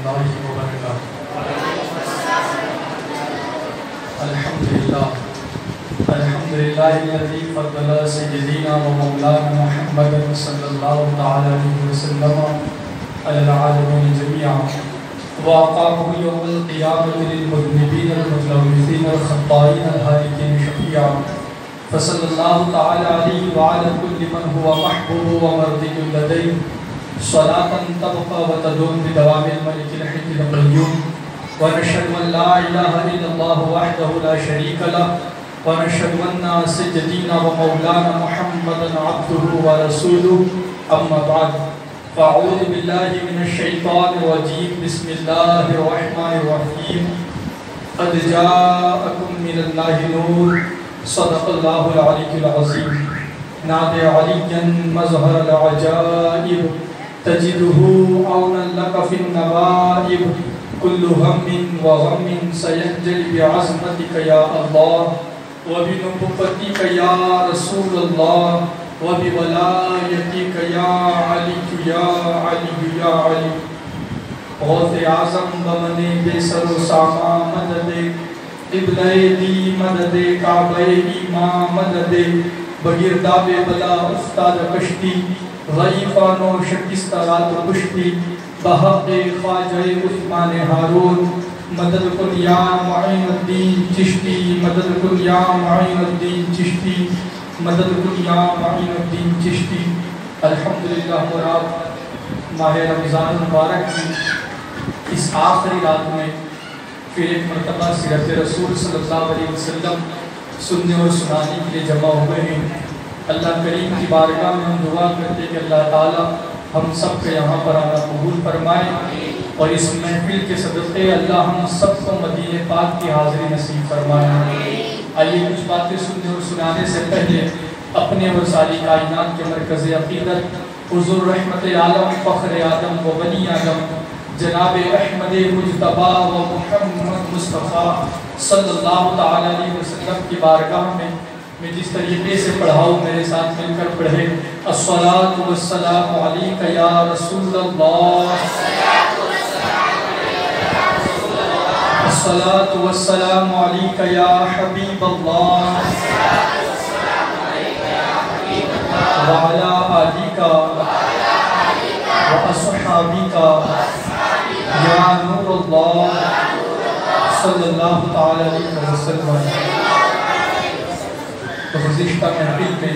الله وبركاته. الحمد لله الذي فضل سيدنا ومولانا محمد صلى الله عليه وسلم على العالمين جميعا، وأقامه يوم القيامة للمذنبين المتلوثين الخطائين الهالكين شفيعا، فصلى الله تعالى عليه وعلى كل من هو محبوب ومرضي لديه صلاة تبقى وتدوم بدوام الملك الحي القيوم. ونشهد أن لا إله إلا الله وحده لا شريك له، ونشهد أن سيدنا ومولانا محمدا عبده ورسوله. أما بعد، فأعوذ بالله من الشيطان الرجيم. بسم الله الرحمن الرحيم. قد جاءكم من الله نور، صدق الله العلي العظيم. نادى عليا مظهر العجائب، تجده عونا لك في النوائب. كل هم وغم سينجلي بعظمتك يا الله، وبنبوتك يا رسول الله، وبولايتك يا علي يا علي يا علي. غوث اعظم بمن بے سر و ساما مدد، قبلہ دی مدد، کعبہ ایمان مدد، بگرداب بلا افتاد کشتی، ضعیفان و شکستہ رات و کشتی، بحق خواجہ عثمان ہارون. مدد کن یا معین الدین چشتی، مدد کن یا معین الدین چشتی، مدد کن یا معین الدین چشتی. الحمدللہ مراد ماہ رمضان المبارک کی اس آخری رات میں پھر ایک مرتبہ سیرت رسول صلی اللہ علیہ وسلم سننے اور سنانے کے لیے جمع ہوئے ہیں. اللہ کریم کی بارگاہ میں ہم دعا کرتے ہیں کہ اللہ تعالی ہم سب کو یہاں پر آنا قبول فرمائے، اور اس محفل کے صدقے اللہ ہم سب کو مدینہ پاک کی حاضری نصیب فرمائے. آئیے کچھ باتیں سننے اور سنانے سے پہلے اپنے اور ساری کائنات کے مرکز عقیدت حضور رحمت عالم فخر آدم و بنی آدم جناب احمد مجتبی و محمد مصطفیٰ صلی اللہ تعالی علیہ وسلم کی بارگاہ میں جس طریقے سے پڑھاؤ میرے ساتھ مل کر پڑھے. الصلاۃ والسلام علیک یا رسول اللہ، الصلاۃ والسلام علیک یا حبیب اللہ، وعلی آلک واصحابک یا نور اللہ صلی اللہ تعالی علیہ وسلم. تو گزشتہ محفل میں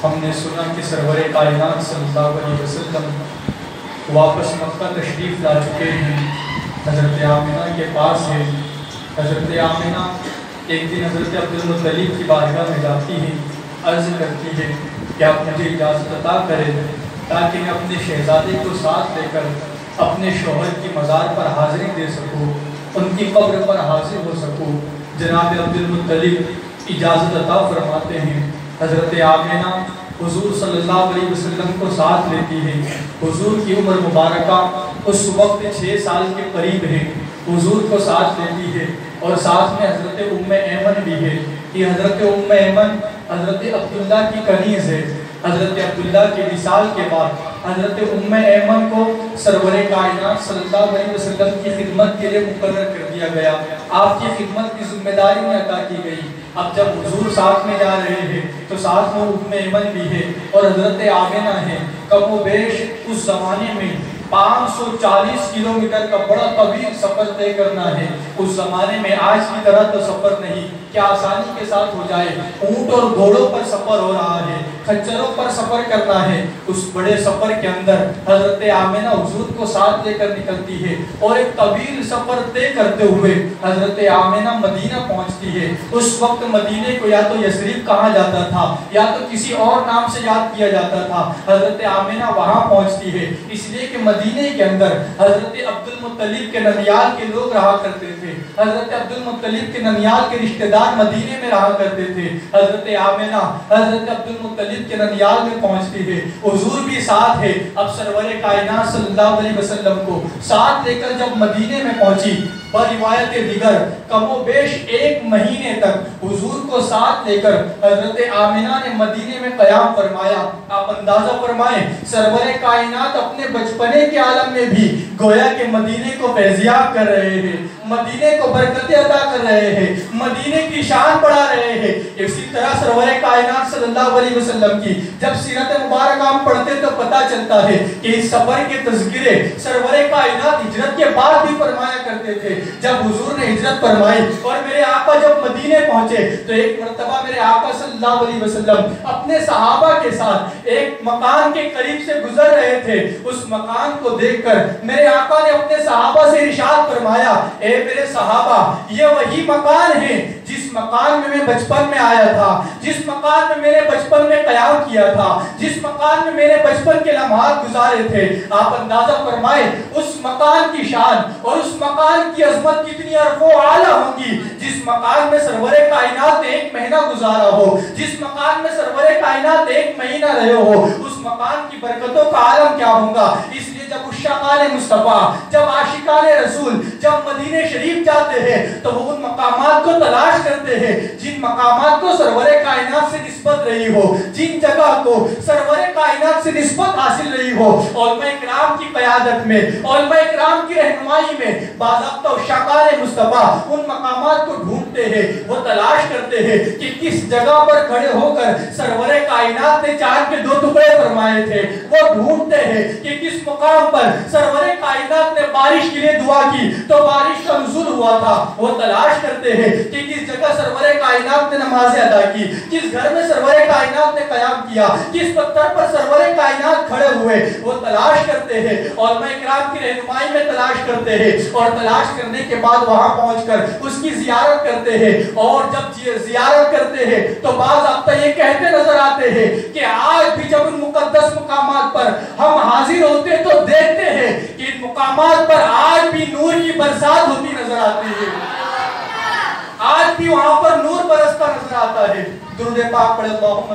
ہم نے سنا کہ سرور کائنات صلی اللہ علیہ وسلم واپس مکہ تشریف لا چکے ہیں، حضرت آمنہ کے پاس ہے. حضرت آمنہ ایک دن حضرت عبدالمطلب کی بارگاہ میں جاتی ہیں، عرض کرتی ہے کہ آپ مجھے اجازت عطا کریں تاکہ میں اپنے شہزادے کو ساتھ لے کر اپنے شوہر کی مزار پر حاضری دے سکوں، ان کی قبر پر حاضر ہو سکوں. جناب عبدالمطلب اجازت عطا فرماتے ہیں. حضرت آمنہ حضور صلی اللہ علیہ وسلم کو ساتھ لیتی ہے. حضور کی عمر مبارکہ اس وقت 6 سال کے قریب ہے. حضور کو ساتھ لیتی ہے اور ساتھ میں حضرت ایمن بھی ہے. یہ حضرت ایمن حضرت عبداللہ کی کنیز ہے. حضرت عبداللہ کے وصال کے بعد حضرت ایمن کو سرور کائنات صلی اللہ علیہ وسلم کی خدمت کے لیے مقرر کر دیا گیا. آپ کی خدمت کی ذمہ داری میں عطا کی گئی. اب جب حضور ساتھ میں جا رہے ہیں تو ساتھ میں ایمن بھی ہے اور حضرت آمنہ ہے. کم و بیش اس زمانے میں 540 کلومیٹر کا بڑا طویل سفر طے کرنا ہے. اس زمانے میں آج کی طرح تو سفر نہیں کہ آسانی کے ساتھ ہو جائے. اونٹ اور گھوڑوں پر سفر ہو رہا ہے، خچروں پر سفر کرنا ہے. اس بڑے سفر کے اندر حضرت آمنہ حضور کو ساتھ لے کر نکلتی ہے اور ایک طویل سفر طے کرتے ہوئے حضرت آمنہ مدینہ پہنچتی ہے. اس وقت مدینے کو یا تو یثرب کہا جاتا تھا یا تو کسی اور نام سے یاد کیا جاتا تھا. حضرت آمنہ وہاں پہنچتی ہے اس لیے کہ مدینے کے اندر حضرت عبدالمطلب کے ننیال کے لوگ رہا کرتے تھے. حضرت عبدالمطلب کے ننیال کے رشتہ دار مدینے میں رہا کرتے تھے. حضرت آمنہ حضرت عبدالمطلب کے ننیال میں پہنچتے ہیں, حضور بھی ساتھ ہے. اب سرور کائنات صلی اللہ علیہ وسلم کو ساتھ لے کر جب مدینے میں پہنچی, بروایت دیگر کم و بیش 1 مہینے تک حضور کو ساتھ لے کر حضرت آمنہ نے مدینے میں قیام فرمایا. آپ اندازہ فرمائیں, سرور کائنات اپنے بچپنے کے عالم میں بھی گویا کہ مدینے کو فیضیاب کر رہے ہیں, مدینے کو برکتیں عطا کر رہے ہیں, مدینے کی شان بڑھا رہے ہیں. اسی طرح سرور کائنات صلی اللہ علیہ وسلم کی جب سیرت مبارکہ ہم پڑھتے تو پتہ چلتا ہے کہ اس سفر کے تذکرے سرور کائنات ہجرت کے بعد بھی فرمایا کرتے تھے. جب حضور نے ہجرت فرمائی اور میرے آقا جب مدینے پہنچے تو ایک مرتبہ میرے آقا صلی اللہ علیہ وسلم اپنے صحابہ کے ساتھ ایک مکان کے قریب سے گزر رہے تھے. اس مکان کو دیکھ کر میرے آقا نے اپنے صحابہ سے ارشاد فرمایا, اے میرے صحابہ, یہ وہی مکان ہے جس مکان میں بچپن میں آیا تھا, جس مکان میں میرے بچپن میں قیام کیا تھا, جس مکان میں میرے بچپن کے لمحات گزارے تھے. آپ اندازہ فرمائیں اس مکان کی شان اور اس مکان کی عظمت کتنی عرفو اعلیٰ ہوں گی. جس مکان میں سرور کائنات نے 1 مہینہ گزارا ہو, جس مکان میں سرور کائنات 1 مہینہ رہے ہو, اس مکان کی برکتوں کا عالم کیا ہوگا. اس لیے جب عشاقان مصطفیٰ, جب عاشقان رسول جب مدینہ شریف جاتے ہیں تو وہ ان مقامات کو تلاش کرتے ہیں جن مقامات کو سرور کائنات سے نسبت رہی ہو, جن جگہ کو سرور کائنات سے نسبت حاصل رہی ہو. علماء کرام کی قیادت میں, علماء کرام کی رہنمائی میں باضابطہ عشاقان مصطفیٰ ان مقامات کو ڈھونڈتے ہیں, وہ تلاش کرتے ہیں کہ کس جگہ پر کھڑے ہو کر سرور کائنات نے چاند کے 2 ٹکڑے فرمائے تھے. وہ ڈھونڈتے ہیں کہ کس مقام پر سرور کائنات نے بارش کے لیے دعا کی تو بارش کا نزول ہوا تھا. وہ تلاش کرتے ہیں کہ کس جگہ سرور کائنات نے نمازیں ادا کی, کس گھر میں سرور کائنات نے قیام کیا, کس پتھر پر سرور کائنات کھڑے ہوئے. وہ تلاش کرتے ہیں, علماء کرام کی رہنمائی میں تلاش کرتے ہیں, اور تلاش کرنے کے بعد وہاں پہنچ کر اس کی زیارت کرتے ہیں. اور جب زیارت کرتے ہیں تو بعض اب تک یہ کہتے نظر آتے ہیں کہ آج بھی جب ان مقدس مقامات پر ہم حاضر ہوتے تو دیکھتے ہیں کہ ان مقامات پر آج بھی نور کی برسات ہوتی نظر آتی ہے, آج بھی وہاں پر نور برستا نظر آتا ہے. درود پاک پڑھے اللہم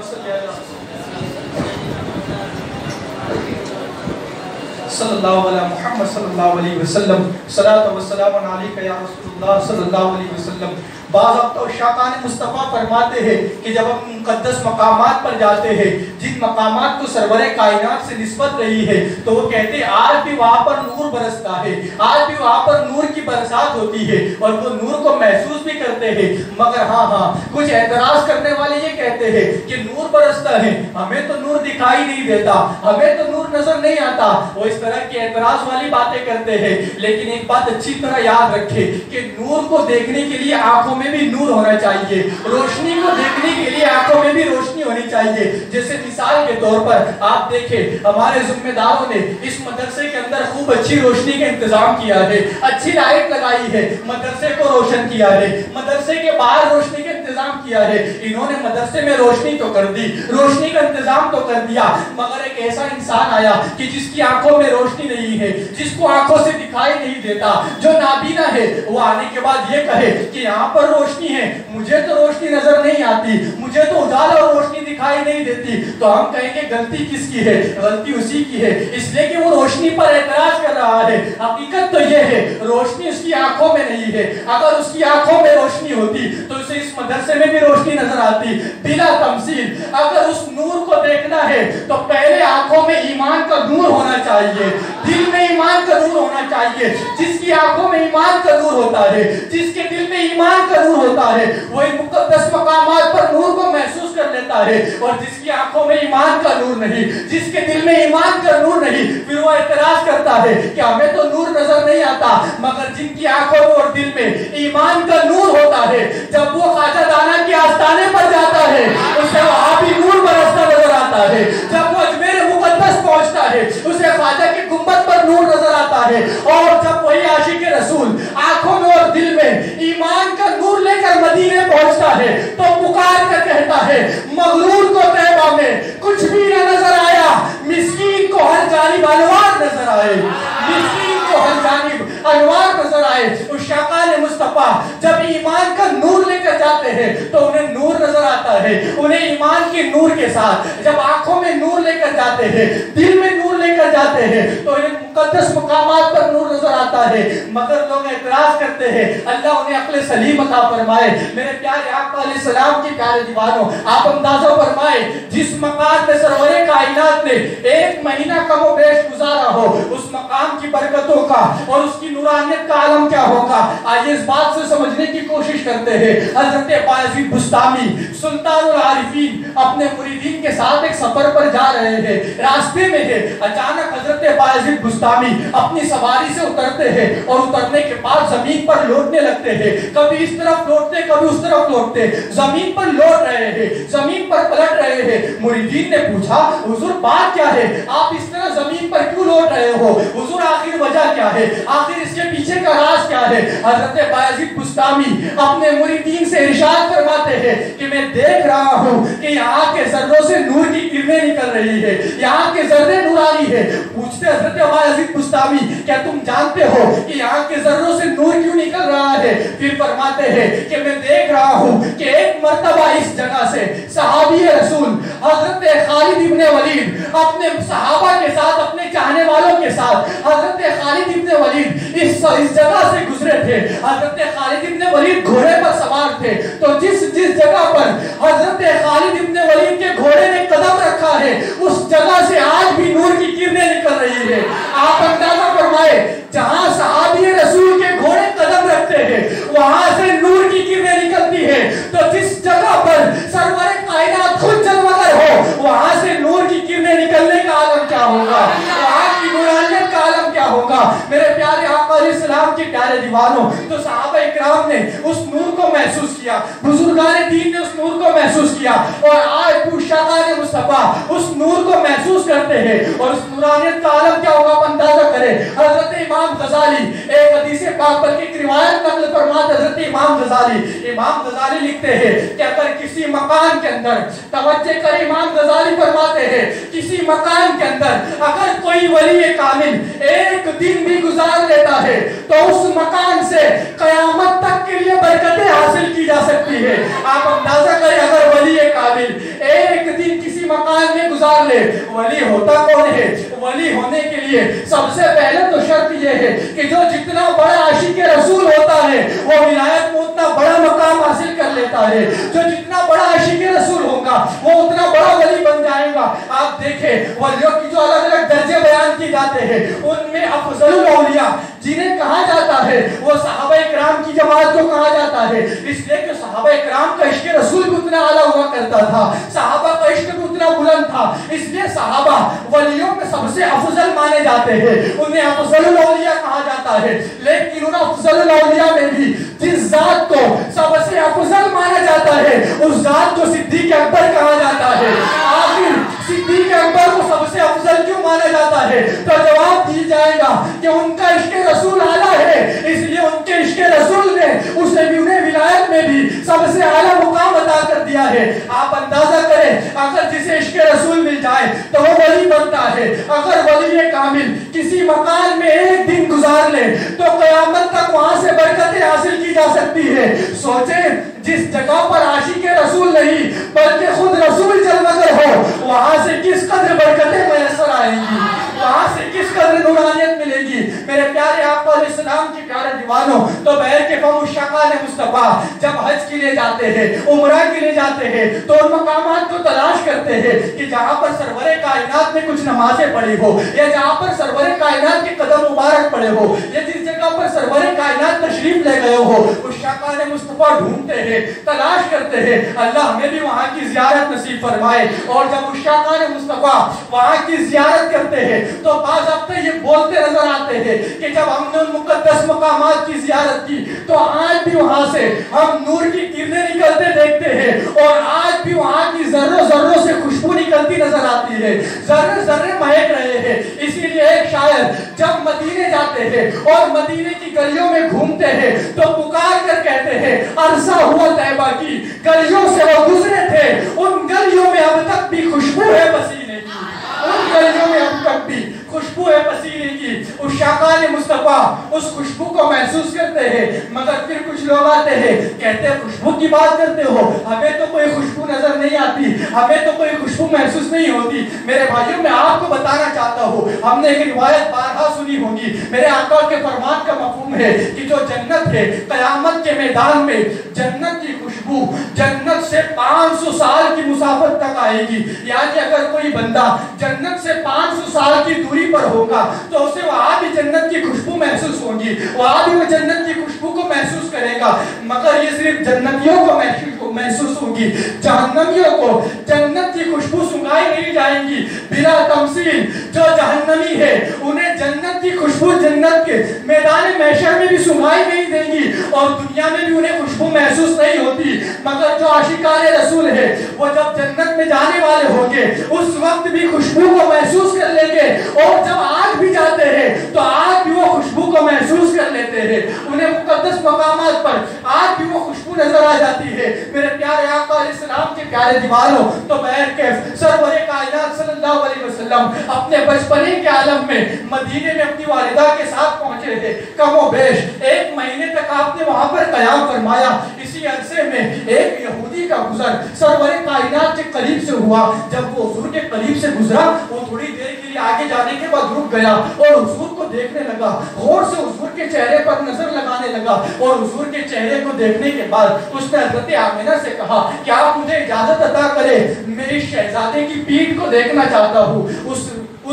صلی اللہ علیہ محمد صلی اللہ علیہ وسلم, صلاۃ و سلام علیک یا رسول اللہ صلی اللہ علیہ وسلم. باضابطہ عشاقان مصطفیٰ فرماتے ہیں کہ جب ہم مقدس مقامات پر جاتے ہیں جن مقامات کو سرور کائنات سے نسبت رہی ہے تو وہ کہتے ہیں آج بھی وہاں پر نور برستا ہے, آج بھی وہاں پر نور کی برسات ہوتی ہے اور وہ نور کو محسوس بھی کرتے ہیں. مگر ہاں کچھ اعتراض کرنے والے یہ کہتے ہیں کہ نور برستا ہے, ہمیں تو نور دکھائی نہیں دیتا, ہمیں تو نور نظر نہیں آتا. وہ اس طرح کی اعتراض والی باتیں کرتے ہیں. لیکن ایک بات اچھی طرح یاد رکھے کہ نور کو دیکھنے کے لیے آنکھوں میں بھی نور ہونا چاہیے, روشنی کو دیکھنے کے لیے آنکھوں میں بھی روشنی ہونی چاہیے. جیسے مثال کے طور پر آپ دیکھیں ہمارے ذمہ داروں نے اس مدرسے کے اندر خوب اچھی روشنی کا انتظام کیا ہے, اچھی لائٹ لگائی ہے, مدرسے کو روشن کیا ہے, مدرسے کے باہر روشنی کا انتظام کیا ہے. انہوں نے مدرسے میں روشنی تو کر دی, روشنی کا انتظام تو کر دیا, مگر ایک ایسا انسان آیا کہ جس کی آنکھوں میں روشنی نہیں ہے, جس کو آنکھوں سے دکھائی نہیں دیتا, جو نابینا ہے, وہ آنے کے بعد یہ کہے کہ یہاں پر روشنی ہے, مجھے تو روشنی نظر نہیں آتی, مجھے تو اجالا اور روشنی دکھائی نہیں دیتی. تو ہم کہیں گے غلطی کس کی ہے؟ غلطی اسی کی ہے, اس لیے کہ وہ روشنی پر اعتراض کر رہا ہے. حقیقت تو یہ ہے روشنی اس کی آنکھوں میں نہیں ہے. اگر اس کی آنکھوں میں روشنی ہوتی تو اسے اس مدرسے میں بھی روشنی نظر آتی بلا تمثیل. اگر اس نور کو دیکھنا ہے تو پہلے آنکھوں میں ایمان کا نور ہونا چاہیے, دل میں ایمان کا نور ہونا چاہیے. جس کی آنکھوں میں ایمان کا نور ہوتا ہے, جس کے دل میں ایمان کا نور ہوتا ہے, وہ ان مقدس مقامات پر نور کو محسوس کر لیتا ہے. اور جس کی آنکھوں میں ایمان کا نور نہیں, جس کے دل میں ایمان کا نور نہیں, پھر وہ اعتراض کرتا ہے کہ ہمیں تو نور نظر نہیں آتا. مگر جن کی آنکھوں میں اور دل میں ایمان کا نور ہوتا ہے, جب وہ خواجہ دانا کے آستانے پر جاتا ہے اسے وہاں بھی نور برستا نظر آتا ہے. جب وہ اجمیر مقدس پہنچتا ہے اسے خواجہ کے گنبد پر نور نظر آتا ہے. اور جب وہی عاشق رسول آنکھوں میں اور دل میں ایمان کا نور لے کر مدینے پہنچتا ہے تو پکار کر کہتا ہے مغرور کو طیبہ میں کچھ بھی نہ نظر آیا, مسکین کو ہر جانب انوار نظر آئے, مسکین کو ہر جانب انوار نظر آئے. عشاقان مصطفیٰ मुस्तफा जब ईमान का नूर लेकर जाते हैं तो उन्हें नूर नजर आता है, उन्हें ईमान के नूर के साथ जब आंखों में नूर लेकर जाते हैं, दिल में नूर लेकर जाते हैं तो इन्हें मुकद्दस मकामात पर नूर नजर आता है। मगर लोग एतराज करते हैं, अल्लाह उन्हें अक्ल सलीम अता फरमाए। मेरे प्यारे आका अलैहिस्सलाम के प्यारे दीवानों, आप अंदाजा फरमाए जिस मकान में सरवरे कायनात ने 1 महीना कमो बेश गुजारा हो, उस मकाम की बरकतों का और उसकी नूरानियत का आलम क्या होगा। आइए इस बात से समझने की कोशिश करते हैं। हजरत बायजीद बुस्तामी सुल्तानुल आरिफीन अपने मुरीदीन के साथ एक सफर पर जा रहे हैं, रास्ते में है अचानक हजरत बायजीद बुस्तामी अपनी सवारी से उतरते हैं और उतरने के बाद जमीन पर लौटने लगते हैं। कभी इस तरफ लौटते, कभी उस तरफ लौटते, जमीन पर लौट रहे हैं, जमीन पर पलट रहे हैं। मुरीदीन ने पूछा, हुजूर बात क्या है, आप इस तरह जमीन पर क्यों लौट रहे हो, हुजूर आखिर वजह क्या है, आखिर इसके पीछे का राज क्या है। हजरत बायजीद बुस्तामी अपने मुरीदीन से इरशाद फरमाते हैं कि मैं देख रहा हूं कि यहाँ के जर्रों से नूर की किरणें निकल रही है, यहाँ के जर्रे नूरानी है। पूछते हजरत बायजीद बुस्तामी, क्या तुम जानते हो कि यहाँ के जर्रों से नूर क्यों निकल रहा है। फिर फरमाते हैं कि मैं देख रहा हूँ कि एक मर्तबा इस जगह से सहाबी रसूल हजरत खालिद इब्ने वलीद अपने सहाबा के साथ, अपने चाहने वालों के साथ, हजरत खालिद इब्ने वलीद इस जगह से गुजरे थे। हजरत खालिद इब्ने वलीद घोड़े पर सवार थे, तो जिस जगह पर हजरत खालिद इब्ने वलीद के घोड़े ने कदम रखा है, उस जगह से आज भी नूर की किरणें निकल रही है। आप अंदाजा फरमाए, जहां सहाबी रसूल के घोड़े कदम रखते हैं वहां से नूर की किरणें निकलती है, तो जिस जगह पर सरवरे कायनात खुद जलवगर हो वहां से नूर की किरणें निकलने का आलम क्या होगा, वहां की नूरानियत का आलम क्या होगा। मेरे प्यारे आका अलैहिस्सलाम के प्यारे दीवानों, तो सहाबा इकराम ने उस नूर को महसूस किया, बुजुर्गाने दीन ने उस नूर को महसूस किया और आज पुशाकाने मुस्तफा उस नूर को महसूस करते हैं। और उस नूरानियत का आलम क्या होगा, आप अंदाजा करें। हजरत इमाम गजाली एक हदीस पाक बल्कि एक रिवायत नकल फरमाते हजरत इमाम गजाली लिखते हैं कि अगर किसी मकान के अंदर, तवज्जो करें, इमाम गजाली फरमाते हैं किसी मकान के अंदर अगर कोई वली कामिल एक दिन भी गुजार लेता है तो उस मकान से कयामत तक के लिए बरकतें हासिल की जा सकती है। आप अंदाजा करें, अगर वली कामिल एक दिन किसी मकान में गुजार ले, वली होता कौन है। वली होने के लिए सबसे पहले तो शर्त यह है कि जो जितना बड़ा आशिक रसूल होता है वो विलायत में उतना बड़ा मकाम हासिल कर लेता है। जो जितना बड़ा आशिक रसूल होगा वो उतना बड़ा वली बन जाएगा। आप देखें वलियों की जो अलग अलग दर्जे बयान किए जाते हैं, उनमें अफजलुल औलिया जिन्हें कहा जाता है वो सहाबा इकराम की जमात को कहा जाता है, इसलिए कि सहाबा इकराम का इश्क रसूल भी उतना आला हुआ करता था, सहाबा का इश्क भी उतना बुलंद था, इसलिए सहाबा वलियों में सबसे अफजल माने जाते हैं, उन्हें अफजलुल औलिया कहा जाता है। लेकिन उन अफजलुल औलिया में भी जिस जात को सबसे अफजल माना जाता है उस जात को सिद्दीक अकबर कहा जाता है। आखिर सिद्दीक अकबर को सबसे अफजल क्यों माना जाता है, तो जवाब दी जाएगा कि उनका इश्क रसूल आला है, इसलिए उनके इश्क रसूल ने उसे भी उन्हें विलायत में भी सबसे आला मुकाम अता कर दिया है। आप अंदाजा करें, अगर जिसे इश्क रसूल मिल जाए तो वो वली बनता है। अगर वली कामिल किसी मकान में एक दिन गुजार ले तो कयामत तक वहां से बरकतें हासिल की जा सकती है। सोचें, जिस जगह पर आशिक रसूल नहीं बल्कि खुद रसूल जलवगर हो वहां से किस कदर बरकतें मैसर आएंगी, वहां से किस कदर नूरानियत मिलेगी। मेरे प्यारे आका अलैहिस्सलाम के प्यारे दीवानों, तो बहर के मुशाकाने मुस्तफा जब हज के लिए जाते हैं, उम्रा के लिए जाते हैं, तो उन मकामात को तलाश करते हैं कि जहां पर सरवरे कायनात ने कुछ नमाजें पढ़ी हो, या जहां पर सरवरे कायनात के कदम मुबारक पड़े हो, या जिस जगह पर सरवरे कायनात तशरीफ ले गए हो, उस शाकाने मुस्तफा ढूंढते हैं, तलाश करते हैं। अल्लाह हमें भी वहां की ज़ियारत नसीब फरमाए। और जब उस शाकाने मुस्तफा वहां की ज़ियारत करते हैं तो बाज़ वक्त ये बोलते नजर आते हैं कि जब हमने उन मुकद्दस मकामात की ज़ियारत की तो आज भी वहां से हम नूर की किरणें निकलते देखते हैं और आज भी वहां की जर्रों जर्रों से खुशबू निकलती नजर आती है, जर्रे जर्रे महक रहे हैं। इसीलिए एक शायर जब मदीने जाते हैं और मदीने की गलियों में घूमते हैं तो पुकार कर कहते हैं, अरसा हुआ तैबा की गलियों से वो गुजरे थे, उन गलियों में अब तक भी खुशबू है पसीने की, उन गलियों में अब तक भी खुशबू है पसीने की। उस शाकाने मुस्तफा उस खुशबू को महसूस करते हैं। मगर फिर कुछ लोग आते हैं, कहते हैं खुशबू की बात करते हो, हमें तो कोई खुशबू नजर नहीं आती, हमें तो कोई खुशबू महसूस नहीं होती। मेरे भाइयों, मैं आपको बताना चाहता हूँ, हमने एक रिवायत बारहा सुनी होगी, मेरे आका के फरमान का मफहूम है कि जो जन्नत है, कयामत के मैदान में जन्नत की खुशबू जन्नत से 500 साल की मुसाफत तक आएगी। यानी अगर कोई बंदा जन्नत से 500 साल की दूरी पर होगा तो उसे वहां भी जन्नत की खुशबू महसूस होगी, वहां भी वो जन्नत की खुशबू को महसूस करेगा। मगर ये सिर्फ जन्नतियों को महसूस होगी, जहन्नमियों को जन्नत की खुशबू सुंघाई नहीं जाएंगी। बिला तमसील जो जहन्नमी है उन्हें जन्नत की खुशबू जन्नत के मैदान महशर में भी सुंघाई नहीं देंगी और दुनिया में भी उन्हें खुशबू महसूस नहीं होती। मगर जो आशिकाने रसूल है वो जब जन्नत में जाने वाले होंगे उस वक्त भी खुशबू को महसूस कर लेंगे, और जब आग भी जाते हैं तो आग भी वो खुशबू को महसूस कर लेते हैं। उन्हें मुकद्दस मकामात पर आग भी वो खुशबू नजर आ जाती है। मेरे प्यारे आका अलैहिस्सलाम के प्यारे दीवारों, तो बैर के सरवरे कायनात सल्लल्लाहु अलैहि वसल्लम अपने बचपने के आलम में मदीने में अपनी वालिदा के साथ पहुंचे थे। कमोबेश 1 महीने तक आपने वहां पर कयाम फरमाया। इसी अरसे में एक यहूदी का गुजर सरवरे कायनात के करीब से हुआ। जब वो हुजूर के करीब से गुजरा, वो थोड़ी देर के लिए आगे जाने के बाद रुक गया और हुजूर को देखने लगा, गौर से हुजूर के चेहरे पर नजर लगाने लगा। और हुजूर के चेहरे को देखने के बाद उसने हज़रत आमिना से कहा कि आप मुझे इजाजत अता करें, मेरी शहजादे की पीठ को देखना चाहता हूँ। उस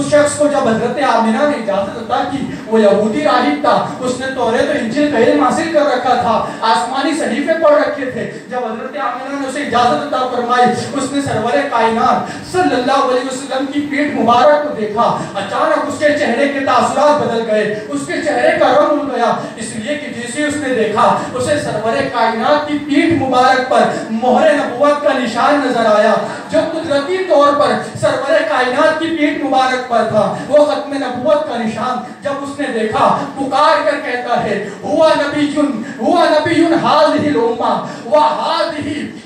शख्स को जब हजरत आमिना ने इजाजत अता की, वो यहूदी राहिब था, उसने तौरात और इंजील का इल्म हासिल कर रखा था, आसमानी सहीफे पढ़ रखे थे। जब हजरत आमिना ने उसे इजाजत अता फरमाई, उसने सरवरे कायनात सल्लल्लाहु अलैहि वसल्लम की पीठ मुबारक को देखा। अचानक उसके चेहरे के तासुरात बदल गए, उसके चेहरे का रंग उड़ गया, इसलिए कि जैसे उसने देखा उसे सरवरे कायनात की पीठ मुबारक पर मोहरे नबुवत का निशान नजर आया, जो कुदरती तौर पर सरवरे कायनात की पीठ मुबारक पर था। वो खत्म नबुवत का निशान जब उसने देखा, पुकार कर कहता है, हुआ नबीयुन हाज़िहिल उम्मा व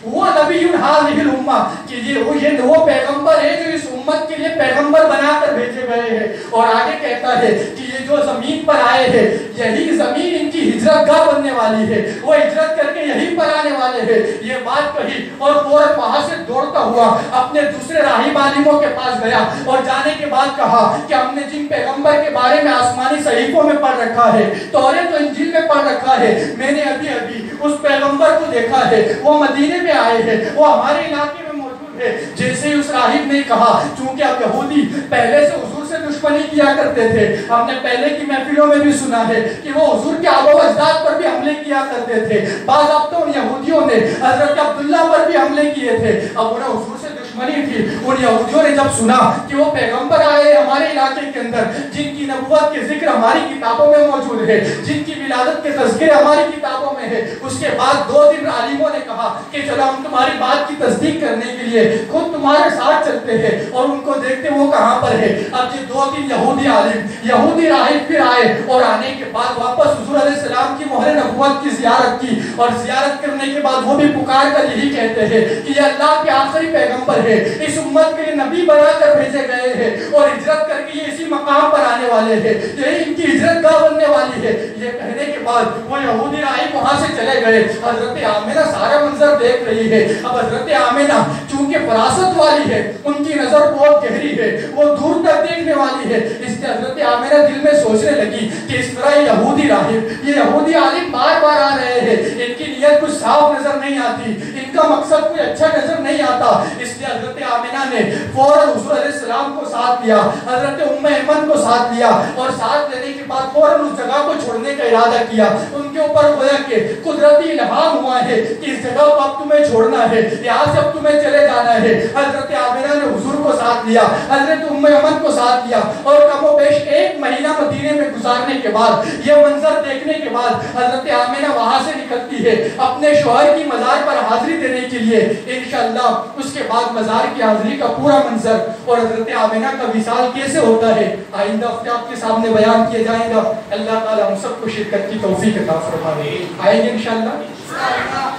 हुआ नबीयुन हाज़िहिल उम्मा, कि ये वो पैगंबर है जो इस उम्मत के लिए पैगंबर बनाकर भेजे गए हैं। और आगे कहता है कि ये जो जमीन पर आए हैं, यही जमीन इनकी हिजरतगाह बनने वाली है, वो हिजरत करके यहीं पर आने वाले हैं। ये बात कही और फौरन वहां से दौड़ता हुआ अपने दूसरे राहिब आलिमों के पास गया और जाने के बाद कहा कि हमने जिन पैगंबर के बारे में आसमानी सहीफों में पढ़ रखा है, तौरात और इंजील में पढ़ रखा है, मैंने अभी अभी उस पैगंबर को देखा है, वो मदीने में आए हैं, वो हमारे इलाके में मौजूद है। जैसे ही उस राहिब ने कहा, चूंकि अब यहूदी पहले से हुजूर से दुश्मनी किया करते थे, हमने पहले की महफिलों में भी सुना है कि वो हुजूर के आबो अजदाद पर भी हमले किया करते थे। बाद अब तो उन यहूदियों ने हजरत अब्दुल्ला पर भी हमले किए थे। अब उन्हें हुजूर से दुश्मनी थी। उन यहूदियों ने जब सुना कि वो पैगंबर आए हमारे इलाके के अंदर, जिनकी नबुवत के जिक्र हमारी किताबों में मौजूद है, जिनकी विलादत के तज़किरे हमारी किताबों में है, उसके बाद 2 दिन आलिमों ने कहा कि चलो हम तुम्हारी बात की तस्दीक करने के लिए खुद तुम्हारे साथ चलते हैं और उनको देखते वो कहां पर है। अब ये 2-3 यहूदी आलिम, यहूदी राहिब फिर आए और आने के बाद वापस हुजूर अलैहिस्सलाम की मोहरे नबुवत की ज़ियारत की, और ज़ियारत करने के बाद वो भी पुकार कर यही कहते हैं कि ये अल्लाह के आखिरी पैगंबर है, इस उम्मत के लिए नबी बनाकर भेजे गए हैं और हिजरत करके ये इसी मकाम पर आने वाले हैं, यही इनकी हिजरतगाह बनने वाली है। ये कहने के बाद वो यहूदी राहिब वहां से चले गए। हजरत आमिना सारा मंजर देख रही है। अब हजरत आमिना चूंकि फरासत वाली है, उनकी नजर बहुत गहरी है, वो दूर तक देखने वाली है, इसलिए हजरत आमिना दिल में सोचने लगी कि इस तरह यहूदी राहिब, ये यहूदी आलिम बार बार आ रहे हैं, इनकी नीयत कुछ साफ नजर नहीं आती, इनका मकसद कोई अच्छा नजर नहीं आता। इसलिए हजरत आमिना ने फौरन हुजूर अलैहिस्सलाम को साथ लिया, हजरत उम्मे ऐमन को साथ लिया, और साथ लेने के बाद फौरन उस जगह को छोड़ने का इरादा किया। उनके ऊपर गोया कि कुदरती इल्हाम हुआ है कि इस जगह को अब तुम्हें छोड़ना है, यहाँ से अब तुम्हें चले जाना है। हजरत आमिना ने हुजूर को साथ लिया, हजरत उम्मे ऐमन को साथ लिया, और कमोबेश 1 महीना मदीने में गुजारने के बाद, यह मंजर देखने के बाद हजरत आमिना वहां से निकलती है अपने शौहर की मजार पर हाजिरी देने के लिए। इंशाअल्लाह उसके बाद मजार की हाजिरी का पूरा मंजर और हजरत आमिना का विसाल कैसे होता है आइंदा हफ्ते आपके सामने बयान किया जाएगा। अल्लाह ताला हम सबको शिरकत की तौफीक अता फरमाए। आएंगे इंशाअल्लाह।